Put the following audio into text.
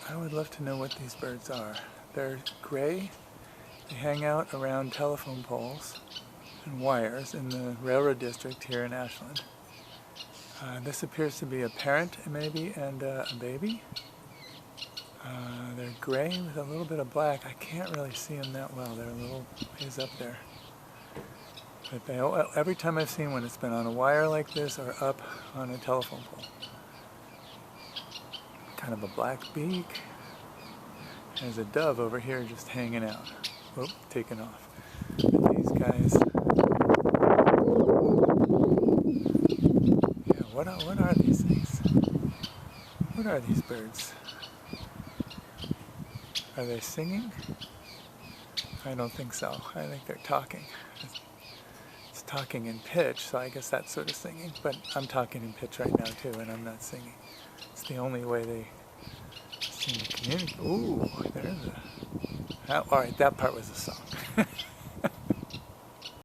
I would love to know what these birds are. They're gray. They hang out around telephone poles and wires in the railroad district here in Ashland. This appears to be a parent maybe and a baby. They're gray with a little bit of black. I can't really see them that well. They're a little ways up there. But every time I've seen one, it's been on a wire like this or up on a telephone pole. Kind of a black beak. There's a dove over here just hanging out. Oop, taking off. But these guys, yeah, what are these things? What are these birds? Are they singing? I don't think so. I think they're talking. It's talking in pitch, so I guess that's sort of singing. But I'm talking in pitch right now too, and I'm not singing. It's the only way they seem to communicate. Ooh, there's a... Alright, that part was a song.